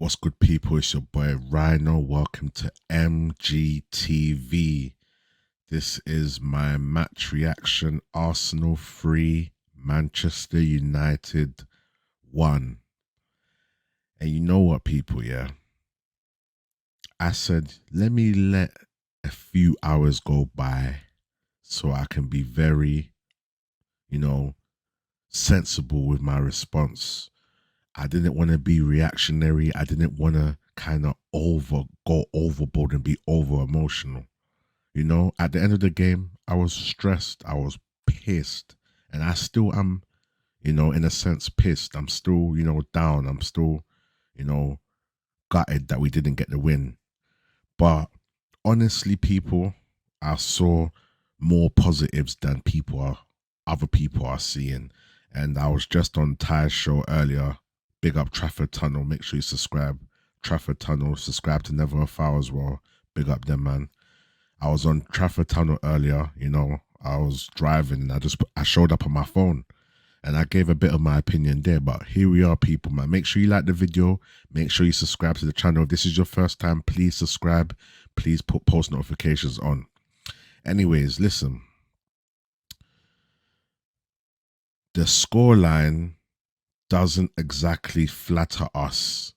What's good, people? It's your boy Rhino. Welcome to MGTV. This is my match reaction. Arsenal 3, Manchester United 1. And you know what, people, yeah? I said, let me let a few hours go by so I can be very, sensible with my response. I didn't want to be reactionary. I didn't want to kind of go overboard and be over emotional. At the end of the game, I was stressed. I was pissed. And I still am, in a sense, pissed. I'm still, down. I'm still, you know, gutted that we didn't get the win. But honestly, people, I saw more positives than other people are seeing. And I was just on Ty's show earlier. Big up Trafford Tunnel. Make sure you subscribe. Trafford Tunnel. Subscribe to Never a Foul as well. Big up them, man. I was on Trafford Tunnel earlier. I was driving. And I showed up on my phone, and I gave a bit of my opinion there. But here we are, people, man. Make sure you like the video. Make sure you subscribe to the channel. If this is your first time, please subscribe. Please put post notifications on. Anyways, listen. The scoreline doesn't exactly flatter us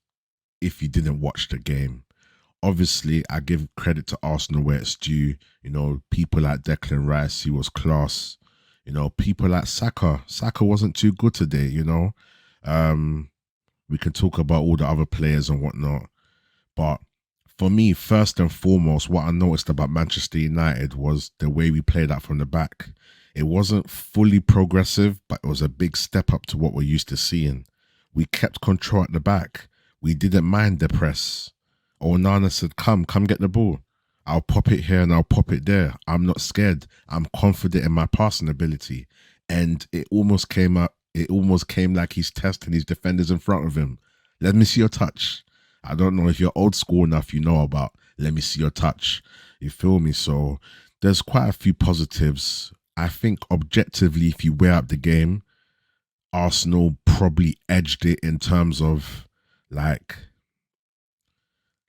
if you didn't watch the game. Obviously, I give credit to Arsenal where it's due. People like Declan Rice, he was class. People like Saka. Saka wasn't too good today, We can talk about all the other players and whatnot. But for me, first and foremost, what I noticed about Manchester United was the way we played out from the back. It wasn't fully progressive, but it was a big step up to what we're used to seeing. We kept control at the back. We didn't mind the press. Onana said, come get the ball. I'll pop it here and I'll pop it there. I'm not scared. I'm confident in my passing ability. And it almost came like he's testing his defenders in front of him. Let me see your touch. I don't know if you're old school enough, about let me see your touch. You feel me? So there's quite a few positives. I think objectively, if you weigh up the game, Arsenal probably edged it in terms of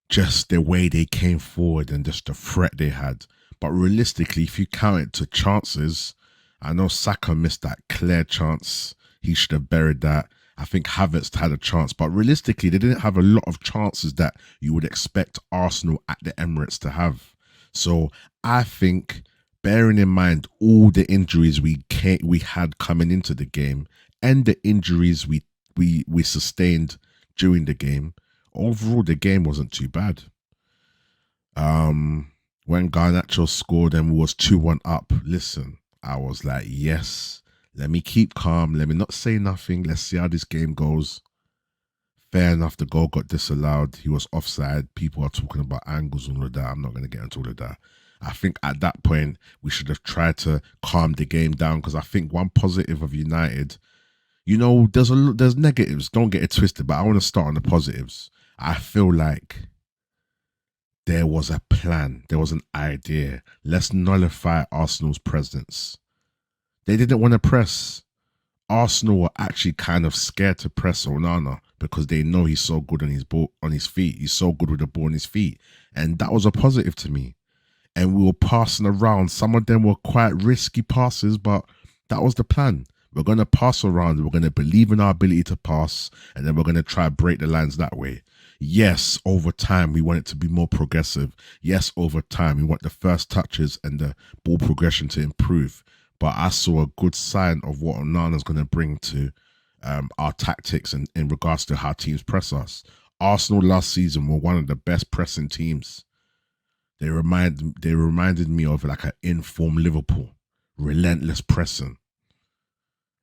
just the way they came forward and just the threat they had. But realistically, if you count it to chances, I know Saka missed that clear chance. He should have buried that. I think Havertz had a chance, but realistically, they didn't have a lot of chances that you would expect Arsenal at the Emirates to have. So I think, bearing in mind all the injuries we had coming into the game and the injuries we sustained during the game, overall the game wasn't too bad. When Garnacho scored and we was 2-1 up, listen, I was like, yes, let me keep calm. Let me not say nothing. Let's see how this game goes. Fair enough, the goal got disallowed. He was offside. People are talking about angles and all of that. I'm not going to get into all of that. I think at that point, we should have tried to calm the game down, because I think one positive of United, there's negatives. Don't get it twisted, but I want to start on the positives. I feel like there was a plan. There was an idea. Let's nullify Arsenal's presence. They didn't want to press. Arsenal were actually kind of scared to press Onana because they know he's so good on his feet. He's so good with the ball on his feet. And that was a positive to me. And we were passing around. Some of them were quite risky passes, but that was the plan. We're going to pass around. We're going to believe in our ability to pass, and then we're going to try to break the lines that way. Yes, over time, we want it to be more progressive. Yes, over time, we want the first touches and the ball progression to improve. But I saw a good sign of what Onana's going to bring to our tactics and in regards to how teams press us. Arsenal last season were one of the best pressing teams. They reminded me of like an informed Liverpool, relentless pressing.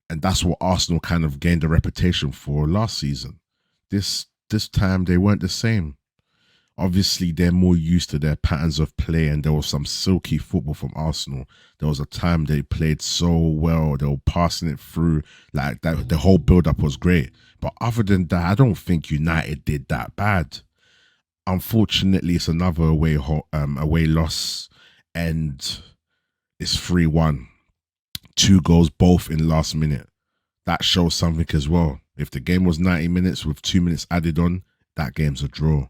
And that's what Arsenal kind of gained a reputation for last season. This time they weren't the same. Obviously, they're more used to their patterns of play, and there was some silky football from Arsenal. There was a time they played so well. They were passing it through like that. The whole build-up was great. But other than that, I don't think United did that bad. Unfortunately, it's another away loss, and it's 3-1. 2 goals, both in last minute. That shows something as well. If the game was 90 minutes with 2 minutes added on, that game's a draw.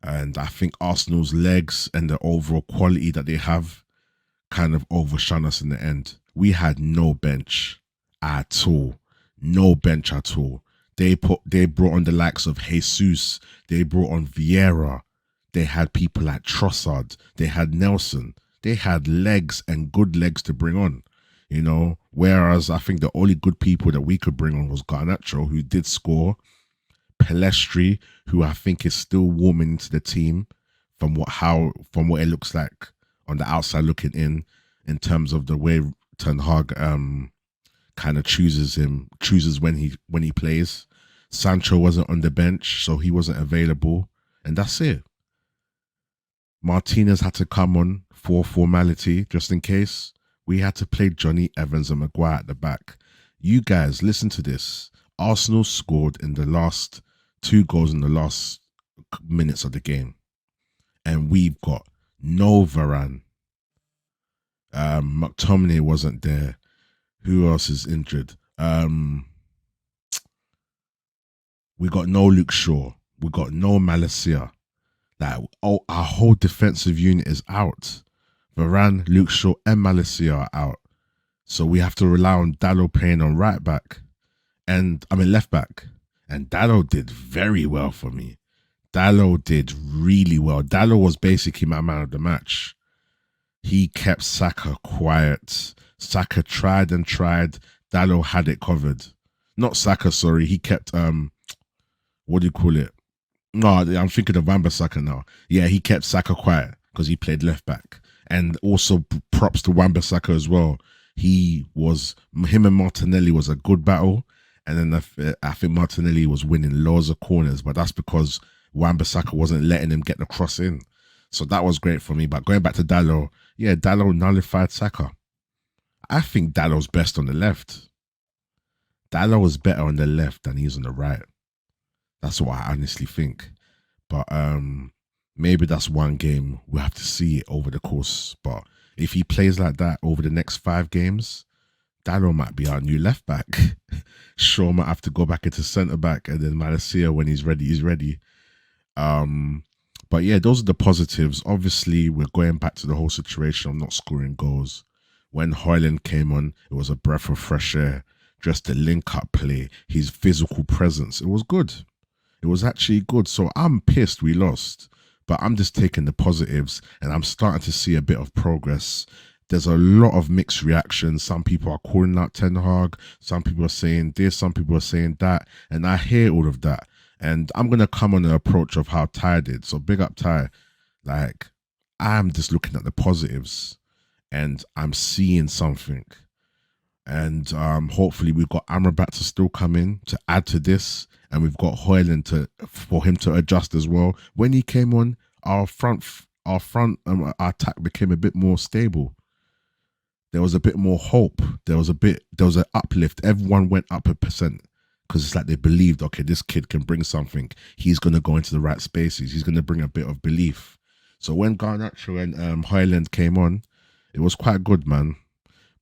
And I think Arsenal's legs and the overall quality that they have kind of overshone us in the end. We had no bench at all. No bench at all. They brought on the likes of Jesus. They brought on Vieira. They had people like Trossard. They had Nelson. They had legs and good legs to bring on. You know, whereas I think the only good people that we could bring on was Garnacho, who did score, Pelestri, who I think is still warming into the team from what it looks like on the outside looking in terms of the way Ten Hag kind of chooses when he plays. Sancho wasn't on the bench, so he wasn't available, and that's it. Martinez had to come on for formality, just in case. We had to play Johnny Evans and Maguire at the back. You guys, listen to this. Arsenal scored in the last 2 goals in the last minutes of the game. And we've got no Varane. McTominay wasn't there. Who else is injured? We got no Luke Shaw. We got no Malacia. Like, our whole defensive unit is out. Varane, Luke Shaw, and Malacia are out. So we have to rely on Dallo playing on right back. And I mean left back. And Dallo did very well for me. Dallo did really well. Dallo was basically my man of the match. He kept Saka quiet. Saka tried and tried. Dallo had it covered. Not Saka, sorry. He kept what do you call it? No, I'm thinking of Wan-Bissaka now. Yeah, he kept Saka quiet because he played left back. And also props to Wan-Bissaka as well. Him and Martinelli was a good battle. And then I think Martinelli was winning loads of corners, but that's because Wan-Bissaka wasn't letting him get the cross in. So that was great for me. But going back to Dallo, yeah, Dallo nullified Saka. I think Dallo's best on the left. Dallo was better on the left than he's on the right. That's what I honestly think. But maybe that's one game. We'll have to see it over the course. But if he plays like that over the next 5 games, Dallo might be our new left back. Shaw might have to go back into centre back, and then Malacia, when he's ready, he's ready. But yeah, those are the positives. Obviously, we're going back to the whole situation of not scoring goals. When Højlund came on, it was a breath of fresh air. Just the link-up play, his physical presence, it was good. It was actually good. So I'm pissed we lost, but I'm just taking the positives, and I'm starting to see a bit of progress. There's a lot of mixed reactions. Some people are calling out Ten Hag. Some people are saying this. Some people are saying that. And I hear all of that. And I'm going to come on the approach of how Ty did. So big up Ty. Like, I'm just looking at the positives and I'm seeing something. And hopefully we've got Amrabat to still come in to add to this. And we've got Højlund for him to adjust as well. When he came on, our attack became a bit more stable. There was a bit more hope. There was an uplift. Everyone went up 1% because it's like they believed, okay, this kid can bring something. He's going to go into the right spaces. He's going to bring a bit of belief. So when Garnacho and Højlund came on, it was quite good, man.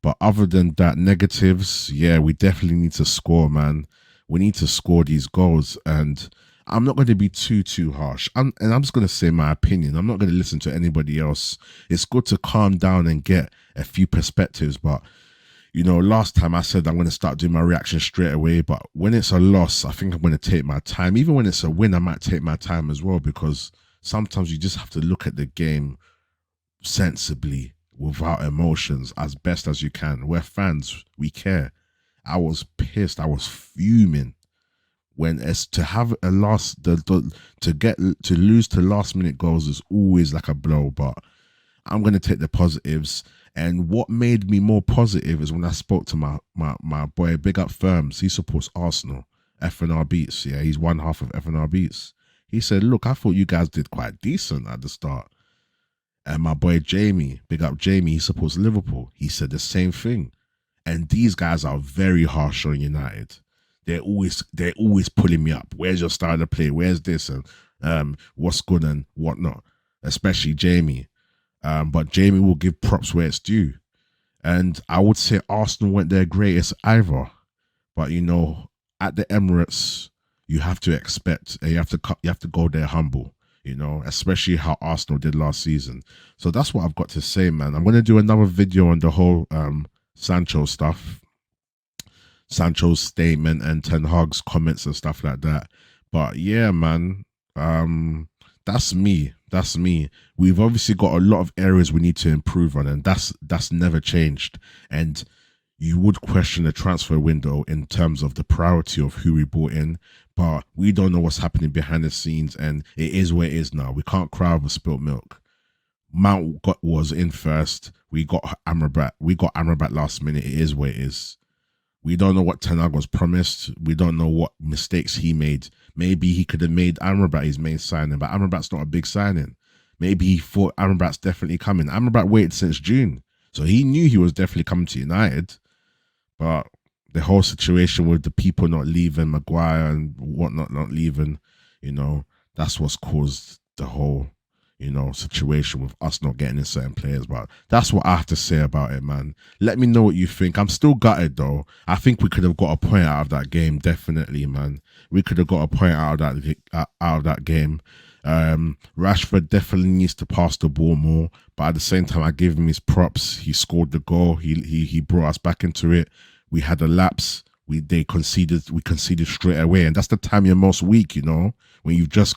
But other than that, negatives, yeah, we definitely need to score, man. We need to score these goals. And I'm not going to be too harsh. I'm just going to say my opinion. I'm not going to listen to anybody else. It's good to calm down and get a few perspectives. But, you know, last time I said I'm going to start doing my reaction straight away. But when it's a loss, I think I'm going to take my time. Even when it's a win, I might take my time as well. Because sometimes you just have to look at the game sensibly, without emotions, as best as you can. We're fans. We care. I was pissed. I was fuming. When it's to have a loss, to lose to last minute goals is always like a blow. But I'm gonna take the positives. And what made me more positive is when I spoke to my boy, big up Firms. He supports Arsenal. FNR Beats. Yeah, he's one half of FNR Beats. He said, "Look, I thought you guys did quite decent at the start." And my boy Jamie, big up Jamie, he supports Liverpool. He said the same thing. And these guys are very harsh on United. They're always pulling me up. Where's your style of play? Where's this? And what's good and whatnot. Especially Jamie. But Jamie will give props where it's due. And I would say Arsenal weren't their greatest either. But, you know, at the Emirates, you have to expect, you have to go there humble, you know, especially how Arsenal did last season. So that's what I've got to say, man. I'm going to do another video on the whole Sancho stuff, Sancho's statement and Ten Hag's comments and stuff like that. But yeah, man, that's me. That's me. We've obviously got a lot of areas we need to improve on, and that's never changed. And you would question the transfer window in terms of the priority of who we brought in, but we don't know what's happening behind the scenes, and it is where it is now. We can't cry over spilt milk. Mount was in first. We got Amrabat. We got Amrabat last minute. It is where it is. We don't know what Ten Hag was promised. We don't know what mistakes he made. Maybe he could have made Amrabat his main signing, but Amrabat's not a big signing. Maybe he thought Amrabat's definitely coming. Amrabat waited since June, so he knew he was definitely coming to United. But the whole situation with the people not leaving, Maguire and whatnot not leaving, you know, that's what's caused the whole, you know, situation with us not getting in certain players. But that's what I have to say about it, man. Let me know what you think. I'm still gutted though. I think we could have got a point out of that game, definitely, man. We could have got a point out of that game. Rashford definitely needs to pass the ball more, but at the same time, I give him his props. He scored the goal. He brought us back into it. We had a lapse. We conceded straight away, and that's the time you're most weak. You know, when you've just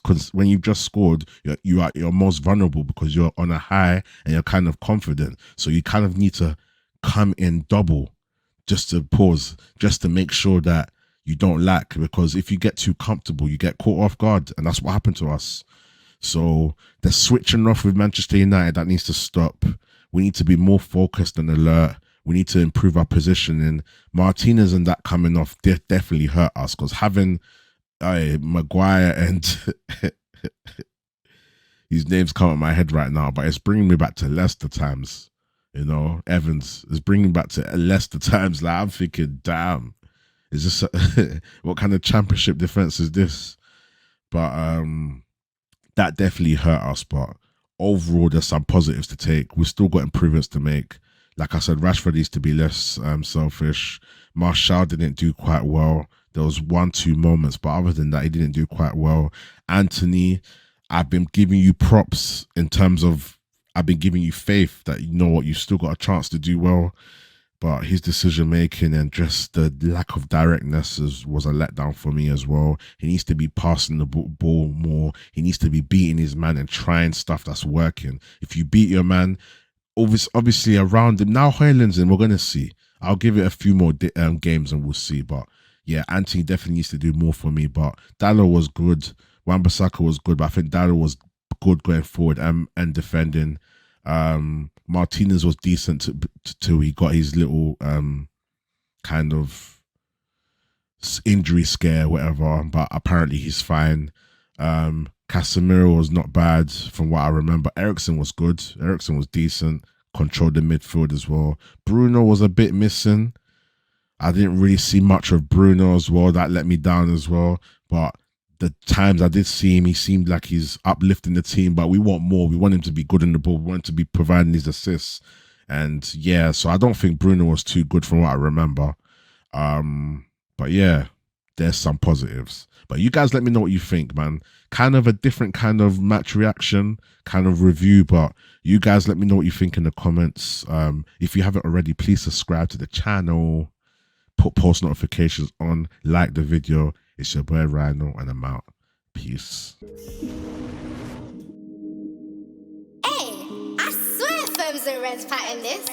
scored, you're most vulnerable because you're on a high and you're kind of confident. So you kind of need to come in double, just to pause, just to make sure that you don't lack. Because if you get too comfortable, you get caught off guard, and that's what happened to us. So the switching off with Manchester United, that needs to stop. We need to be more focused and alert. We need to improve our positioning. Martinez and that coming off definitely hurt us, because having Maguire and his name's come in my head right now, but it's bringing me back to Leicester times. You know, Evans is bringing back to Leicester times. Like, I'm thinking, damn, is this what kind of championship defense is this? But that definitely hurt us. But overall, there's some positives to take. We've still got improvements to make. Like I said, Rashford needs to be less selfish. Martial didn't do quite well. There was 1-2 moments, but other than that, he didn't do quite well. Anthony, I've been giving you props in terms of, I've been giving you faith that, you know what, you've still got a chance to do well. But his decision making and just the lack of directness was a letdown for me as well. He needs to be passing the ball more. He needs to be beating his man and trying stuff that's working. If you beat your man, obviously around him now, Highlands, and we're gonna see. I'll give it a few more games and we'll see. But yeah, Anthony definitely needs to do more for me. But Dallo was good. Wan-Bissaka was good, but I think Dallo was good going forward and defending. Martinez was decent till he got his little kind of injury scare, whatever. But apparently he's fine. Casemiro was not bad from what I remember. Eriksen was good. Eriksen was decent. Controlled the midfield as well. Bruno was a bit missing. I didn't really see much of Bruno as well. That let me down as well. But the times I did see him, he seemed like he's uplifting the team. But we want more. We want him to be good in the ball. We want him to be providing his assists. And yeah, so I don't think Bruno was too good from what I remember. But yeah, there's some positives. But you guys let me know what you think, man. Kind of a different kind of match reaction, kind of review, but you guys let me know what you think in the comments. If you haven't already, please subscribe to the channel, put post notifications on, like the video. It's your boy Rhino, and I'm out. Peace. Hey, I swear firms and rents pattern this.